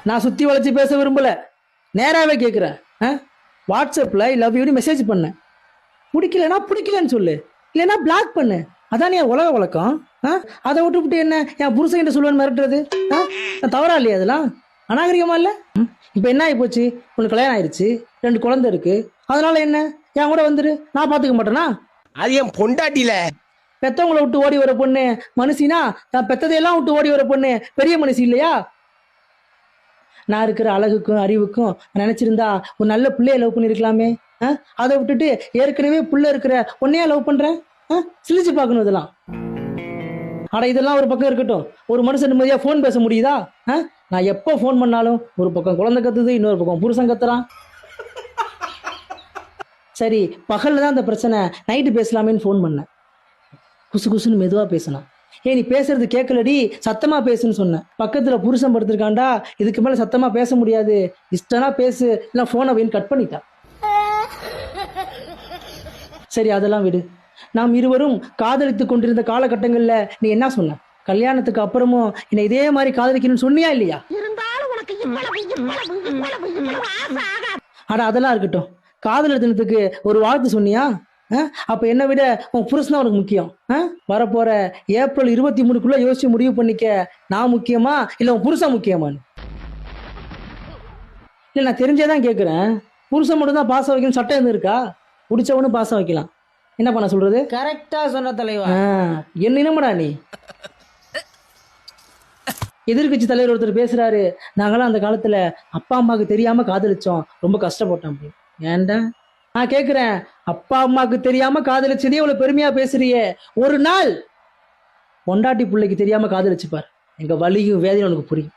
நான் சுத்தி வளைச்சு பேச விரும்பல, நேராவே கேட்கிறேன். வாட்ஸ்அப்ல ஐ லவ் யூன்னு மெசேஜ் பண்ணேன். பிடிக்கலன்னா பிடிக்கலன்னு சொல்லு, இல்லைன்னா பிளாக் பண்ணு. அதான் என் உலக வழக்கம். அதை விட்டுவிட்டு என்ன என் புருஷன் கிட்ட சொல்லுவேன்னு மிரட்டுறது தவறா இல்லையா? அதெல்லாம் அநாகரிகமா இல்ல? இப்ப என்ன ஆகி போச்சு? உனக்கு கல்யாணம் ஆயிடுச்சு, 2 குழந்தை இருக்கு. அதனால என்ன, என் கூட வந்துரு, நான் பாத்துக்க மாட்டேனா? அது என் பொண்டாட்டில. பெத்தவங்களை விட்டு ஓடி வர பொண்ணு மனுஷினா, தான் பெத்ததையெல்லாம் விட்டு ஓடி வர பொண்ணு பெரிய மனுஷி இல்லையா? நான் இருக்கிற அழகுக்கும் அறிவுக்கும் நினைச்சிருந்தா ஒரு நல்ல பிள்ளைய லவ் பண்ணிருக்கலாமே. அதை விட்டுட்டு ஏற்கனவே புள்ள இருக்கிற பொண்ணையா லவ் பண்றேன். சிலிச்சு பார்க்கணும் இதெல்லாம். ஆனா இதெல்லாம் ஒரு பக்கம் இருக்கட்டும், ஒரு மனுஷன் நிம்மதியா போன் பேச முடியுதா? நான் எப்போ போன் பண்ணாலும் ஒரு பக்கம் குழந்தை கத்துது, இன்னொரு பக்கம் புருஷன் கத்துறான். சரி, பகல்ல தான் அந்த பிரச்சனை, நைட்டு பேசலாமேன்னு போன் பண்ணேன். குசு குசுன்னு மெதுவா பேசினான். நீ பேசுறது கேட்கலடி, சத்தமா பேசுன்னு சொன்னேன். பக்கத்துல புருஷன் படுத்திருக்காண்டா, இதுக்கு மேல சத்தமா பேச முடியாது, இஷ்டனா பேசு, இல்ல போனை வைன்னு கட் பண்ணிட்டான். சரி, அதெல்லாம் விடு. நாம் இருவரும் காதலித்துக் கொண்டிருந்த காலகட்டங்கள்ல நீ என்ன சொன்ன? கல்யாணத்துக்கு அப்புறமும் என்னை இதே மாதிரி காதலிக்கணும்னு சொன்னியா இல்லையா? ஆனா அதெல்லாம் இருக்கட்டும், காதலர் தினத்துக்கு ஒரு வாழ்த்து சொன்னியா? அப்ப என்னை விட உன் புருஷன் உனக்கு முக்கியம். வரப்போற ஏப்ரல் 23 யோசிச்சு முடிவு பண்ணிக்க, நான் முக்கியமா இல்ல உன் புருஷன் முக்கியமான்னு. இல்ல, நான் தெரிஞ்சேதான் கேக்குறேன். புருஷன் மட்டும் தான் பாசம் வைக்கணும் சட்டம் எதுவும் இருக்கா? பிடிச்சவனும் பாசம் வைக்கலாம். என்ன பண்ண சொல்றது? கரெக்டா சொன்ன தலைவா. என்ன இனமடா நீ? எதிர்கட்சி தலைவர் ஒருத்தர் பேசுறாரு, நாங்களாம் அந்த காலத்துல அப்பா அம்மாவுக்கு தெரியாம காதலிச்சோம், ரொம்ப கஷ்டப்பட்டோம். ஏன்டா நான் கேக்குறேன், அப்பா அம்மாவுக்கு தெரியாம காதலிச்சதே இவ்வளவு பெருமையா பேசுறியே, ஒரு நாள் பொண்டாட்டி பிள்ளைக்கு தெரியாம காதலிச்சுப்பார், எங்க வலியும் வேதனையும் உனக்கு புரியும்.